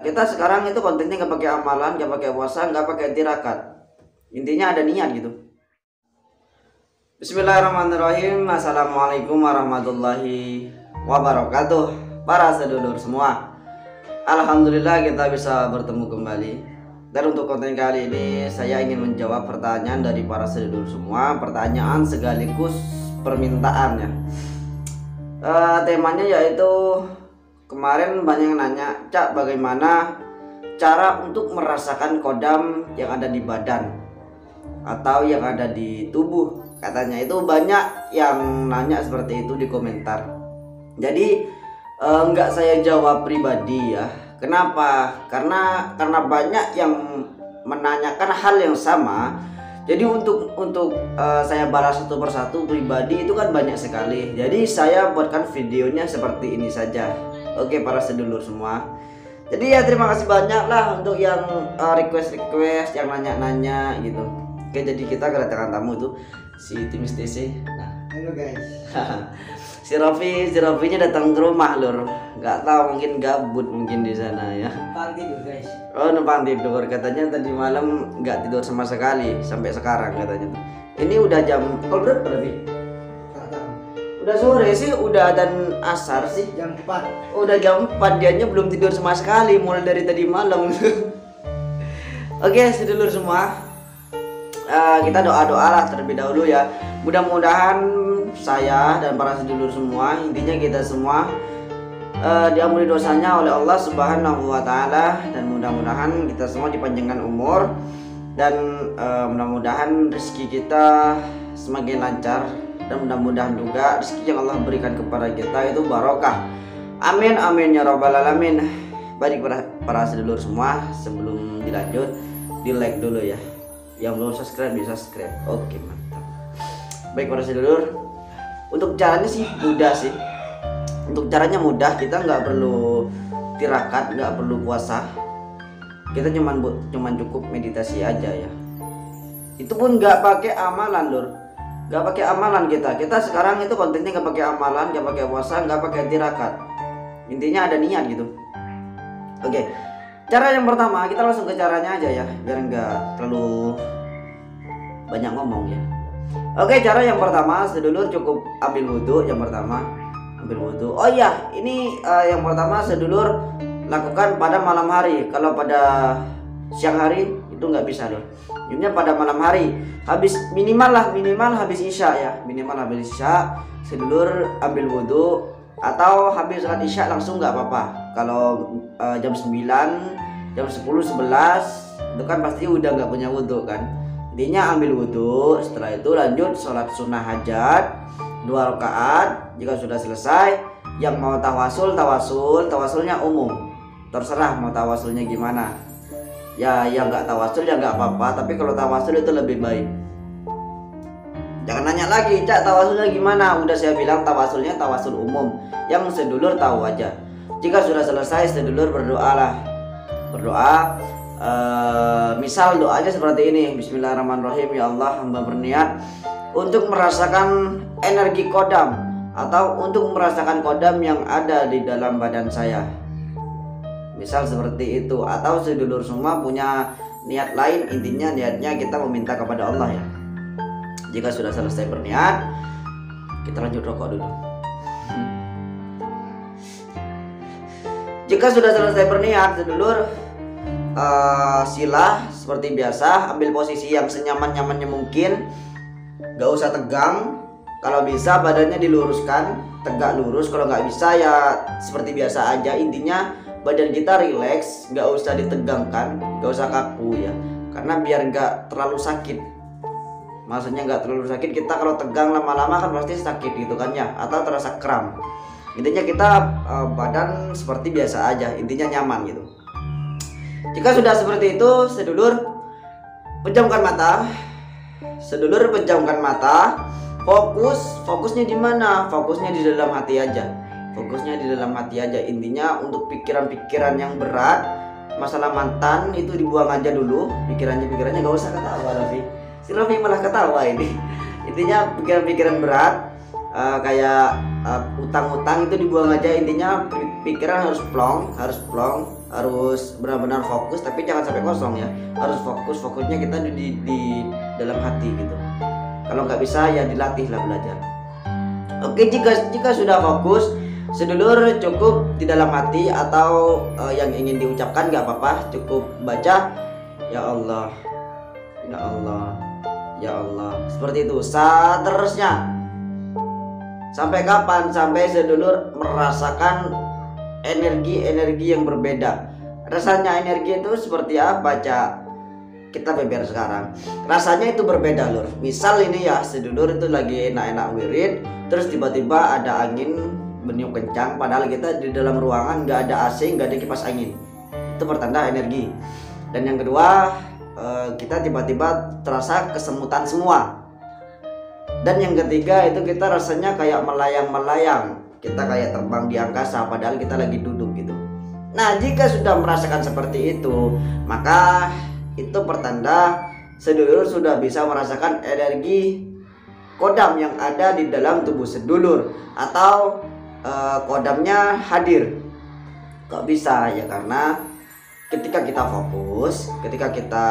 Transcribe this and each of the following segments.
Kita sekarang itu kontennya nggak pakai amalan, nggak pakai puasa, nggak pakai tirakat. Intinya ada niat gitu. Bismillahirrahmanirrahim. Assalamualaikum warahmatullahi wabarakatuh. Para sedulur semua, alhamdulillah kita bisa bertemu kembali. Dan untuk konten kali ini saya ingin menjawab pertanyaan dari para sedulur semua. Pertanyaan sekaligus permintaannya. Temanya yaitu kemarin banyak yang nanya, Cak, bagaimana cara untuk merasakan kodam yang ada di badan atau yang ada di tubuh? Katanya itu banyak yang nanya seperti itu di komentar. Jadi nggak saya jawab pribadi ya. Kenapa? Karena banyak yang menanyakan hal yang sama. Jadi untuk saya balas satu persatu pribadi itu kan banyak sekali. Jadi saya buatkan videonya seperti ini saja. Oke para sedulur semua. Jadi ya terima kasih banyak lah untuk yang request yang nanya gitu. Oke, jadi kita kedatangan tamu tuh si Timis TC. Nah, halo guys. si Rofinya datang ke rumah lur. Nggak tahu, mungkin gabut mungkin di sana ya. Numpang tidur guys. Oh, numpang tidur, katanya tadi malam nggak tidur sama sekali sampai sekarang katanya. Ini udah jam berapa Rofi? Udah sore sih, udah dan asar sih. Jam 4. Udah jam 4, dianya belum tidur sama sekali mulai dari tadi malam. Oke, sedulur semua, kita doa-doa lah terlebih dahulu ya. Mudah-mudahan saya dan para sedulur semua, intinya kita semua diampuni dosanya oleh Allah Subhanahu wa Ta'ala, dan mudah-mudahan kita semua dipanjangkan umur, dan mudah-mudahan rezeki kita semakin lancar, dan mudah-mudahan juga rezeki yang Allah berikan kepada kita itu barokah. Amin amin ya rabbal alamin. Baik para sedulur semua, sebelum dilanjut di like dulu ya. Yang belum subscribe bisa subscribe. Oke, mantap. Baik para sedulur, untuk caranya sih mudah sih. Untuk caranya mudah, kita nggak perlu tirakat, nggak perlu puasa. Kita cuman cukup meditasi aja ya. Itu pun nggak pakai amalan lur. Gak pakai amalan kita sekarang itu kontennya gak pakai amalan, gak pakai puasa, gak pakai tirakat. Intinya ada niat gitu. Oke, cara yang pertama kita langsung ke caranya aja ya, biar nggak terlalu banyak ngomong ya. Oke, cara yang pertama sedulur cukup ambil wudhu. Yang pertama ambil wudhu. Oh iya, ini yang pertama sedulur lakukan pada malam hari. Kalau pada siang hari itu nggak bisa loh. Ini pada malam hari, habis minimal habis isya ya, minimal habis isya sedulur ambil wudhu, atau habis sholat isya langsung nggak apa-apa. Kalau jam 9, jam 10, 11 itu kan pasti udah nggak punya wudhu kan. Intinya ambil wudhu, setelah itu lanjut sholat sunnah hajat 2 rakaat. Jika sudah selesai, yang mau tawasulnya umum, terserah mau tawasulnya gimana. Ya yang nggak tawasul ya nggak apa-apa, tapi kalau tawasul itu lebih baik. Jangan nanya lagi, Cak, tawasulnya gimana? Udah saya bilang tawasulnya tawasul umum, yang sedulur tahu aja. Jika sudah selesai, sedulur berdoalah. Berdoa, misal doanya seperti ini. Bismillahirrahmanirrahim. Ya Allah, hamba berniat untuk merasakan energi kodam, atau untuk merasakan kodam yang ada di dalam badan saya. Misal seperti itu. Atau sedulur semua punya niat lain, intinya niatnya kita meminta kepada Allah ya. Jika sudah selesai berniat, kita lanjut rokok dulu. Jika sudah selesai berniat, sedulur sila seperti biasa, ambil posisi yang senyaman-nyamannya mungkin. Gak usah tegang. Kalau bisa badannya diluruskan, tegak lurus. Kalau nggak bisa ya seperti biasa aja. Intinya badan kita rileks, nggak usah ditegangkan, nggak usah kaku ya, karena biar nggak terlalu sakit. Maksudnya nggak terlalu sakit, kita kalau tegang lama-lama kan pasti sakit gitu kan ya, atau terasa kram. Intinya kita badan seperti biasa aja, intinya nyaman gitu. Jika sudah seperti itu, sedulur pejamkan mata. Fokusnya di mana? Fokusnya di dalam hati aja. Intinya untuk pikiran-pikiran yang berat, masalah mantan itu dibuang aja dulu. Pikirannya gak usah ketawa Raffi. Si Raffi malah ketawa ini. Intinya pikiran-pikiran berat, kayak utang-utang itu dibuang aja. Intinya pikiran harus plong. harus benar-benar fokus, tapi jangan sampai kosong ya. Harus fokusnya kita di dalam hati gitu. Kalau nggak bisa ya dilatih lah belajar. Oke, jika sudah fokus, sedulur cukup di dalam hati atau yang ingin diucapkan nggak apa-apa, cukup baca ya Allah, ya Allah, ya Allah, seperti itu seterusnya. Sampai kapan? Sampai sedulur merasakan energi yang berbeda. Rasanya energi itu seperti apa, Cak? Kita beber sekarang. Rasanya itu berbeda, Lur. Misal ini ya, sedulur itu lagi enak-enak wirid, terus tiba-tiba ada angin berniup kencang, padahal kita di dalam ruangan nggak ada AC, nggak ada kipas angin. Itu pertanda energi. Dan yang kedua, kita tiba-tiba terasa kesemutan semua. Dan yang ketiga itu kita rasanya kayak melayang-melayang. Kita kayak terbang di angkasa padahal kita lagi duduk gitu. Nah, jika sudah merasakan seperti itu, maka itu pertanda sedulur sudah bisa merasakan energi kodam yang ada di dalam tubuh sedulur, atau kodamnya hadir. Kok bisa? Ya karena ketika kita fokus, ketika kita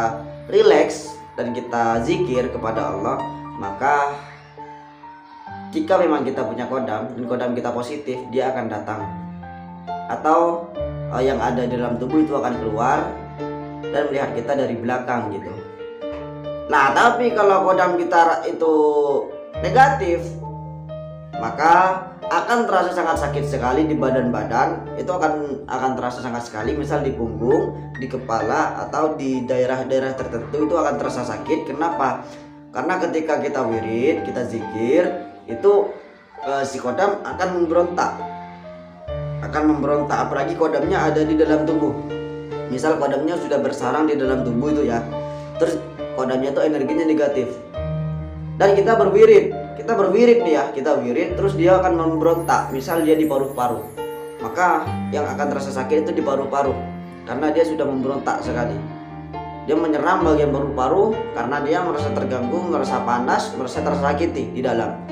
rileks dan kita zikir kepada Allah, maka jika memang kita punya kodam dan kodam kita positif, dia akan datang, atau yang ada di dalam tubuh itu akan keluar dan melihat kita dari belakang gitu. Nah, tapi kalau kodam kita itu negatif, maka akan terasa sangat sakit sekali di badan-badan. Itu akan terasa sangat sekali, misal di punggung, di kepala, atau di daerah-daerah tertentu itu akan terasa sakit. Kenapa? Karena ketika kita wirid, kita zikir, itu si kodam akan memberontak, apalagi kodamnya ada di dalam tubuh. Misal kodamnya sudah bersarang di dalam tubuh itu ya, terus kodamnya itu energinya negatif, dan kita berwirid nih ya, kita wirid terus dia akan memberontak. Misal dia di paru-paru, maka yang akan terasa sakit itu di paru-paru, karena dia sudah memberontak sekali. Dia menyerang bagian paru-paru karena dia merasa terganggu, merasa panas, merasa tersakiti di dalam.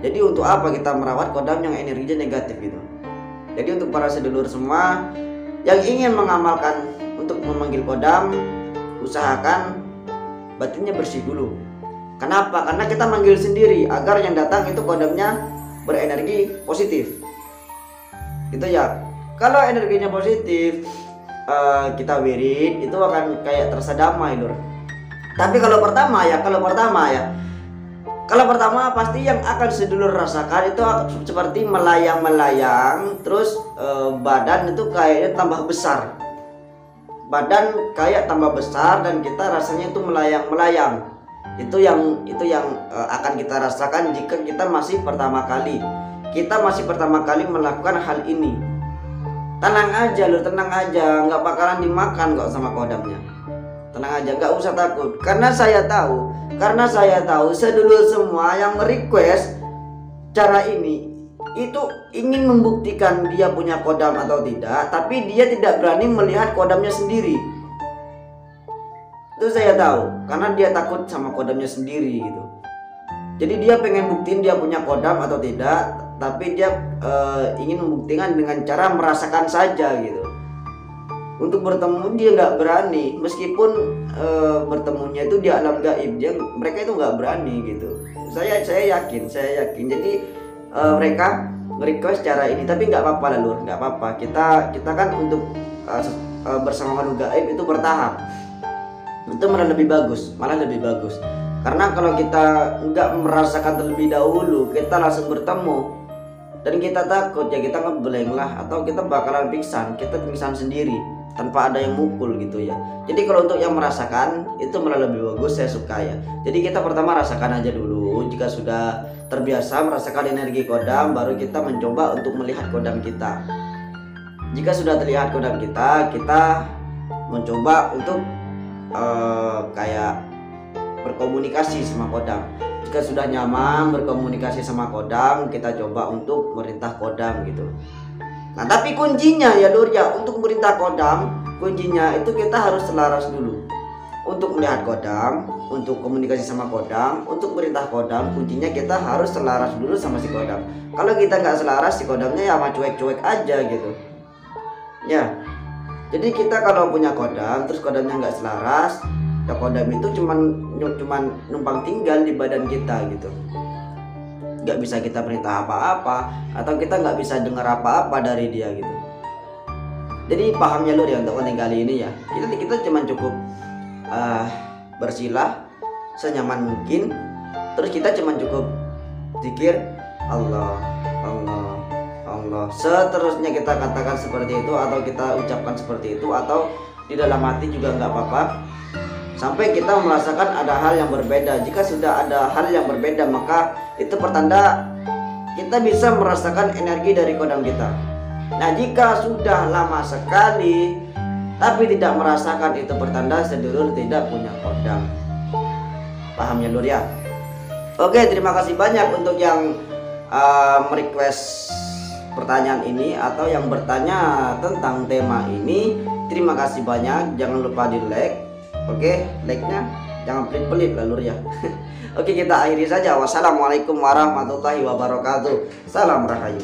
Jadi untuk apa kita merawat kodam yang energinya negatif gitu? Jadi untuk para sedulur semua yang ingin mengamalkan untuk memanggil kodam, usahakan batinnya bersih dulu. Kenapa? Karena kita manggil sendiri agar yang datang itu kodamnya berenergi positif. Gitu ya. Kalau energinya positif, kita wirid, itu akan kayak terasa damai, Lur. Tapi kalau pertama pasti yang akan sedulur rasakan itu seperti melayang-melayang, terus badan itu kayaknya tambah besar. Badan kayak tambah besar dan kita rasanya itu melayang-melayang. Itu yang akan kita rasakan jika kita masih pertama kali melakukan hal ini. Tenang aja, Lur, tenang aja, nggak bakalan dimakan kok sama kodamnya. Tenang aja, nggak usah takut, karena saya tahu sedulur semua yang request cara ini itu ingin membuktikan dia punya kodam atau tidak, tapi dia tidak berani melihat kodamnya sendiri. Itu saya tahu, karena dia takut sama kodamnya sendiri gitu. Jadi dia pengen buktiin dia punya kodam atau tidak, tapi dia ingin membuktikan dengan cara merasakan saja gitu. Untuk bertemu dia nggak berani, meskipun bertemunya itu di alam gaib, mereka itu nggak berani gitu. Saya yakin. Jadi mereka request cara ini, tapi nggak apa-apa lah, Lur, nggak apa-apa. Kita kan untuk bersama makhluk gaib itu bertahap. Itu malah lebih bagus. Karena kalau kita nggak merasakan terlebih dahulu, kita langsung bertemu dan kita takut, ya kita ngeblank lah, atau kita bakalan pingsan sendiri tanpa ada yang mukul gitu ya. Jadi kalau untuk yang merasakan itu malah lebih bagus, saya suka ya. Jadi kita pertama rasakan aja dulu. Jika sudah terbiasa merasakan energi kodam, baru kita mencoba untuk melihat kodam kita. Jika sudah terlihat kodam kita mencoba untuk kayak berkomunikasi sama kodam. Jika sudah nyaman berkomunikasi sama kodam, kita coba untuk merintah kodam gitu. Nah, tapi kuncinya ya, Lur, ya, untuk merintah kodam, kuncinya itu kita harus selaras dulu. Untuk melihat kodam, untuk komunikasi sama kodam, untuk merintah kodam, kuncinya kita harus selaras dulu sama si kodam. Kalau kita nggak selaras, si kodamnya ya mah cuek-cuek aja gitu. Ya, jadi kita kalau punya kodam terus kodamnya nggak selaras, ya kodam itu cuman numpang tinggal di badan kita gitu, nggak bisa kita perintah apa-apa atau kita nggak bisa dengar apa-apa dari dia gitu. Jadi paham ya Lur ya untuk konten kali ini ya, kita cuman cukup bersilah senyaman mungkin, terus kita cuman cukup zikir Allah Allah Allah, seterusnya kita katakan seperti itu atau kita ucapkan seperti itu atau di dalam hati juga nggak apa-apa, sampai kita merasakan ada hal yang berbeda. Jika sudah ada hal yang berbeda, maka itu pertanda kita bisa merasakan energi dari kodam kita. Nah, jika sudah lama sekali tapi tidak merasakan, itu pertanda sedulur tidak punya kodam. Paham ya Lur ya? Oke, terima kasih banyak untuk yang merequest pertanyaan ini atau yang bertanya tentang tema ini. Terima kasih banyak, jangan lupa di like. Oke, like-nya jangan pelit-pelit lah Lur ya. Oke, kita akhiri saja. Wassalamualaikum warahmatullahi wabarakatuh. Salam rahayu.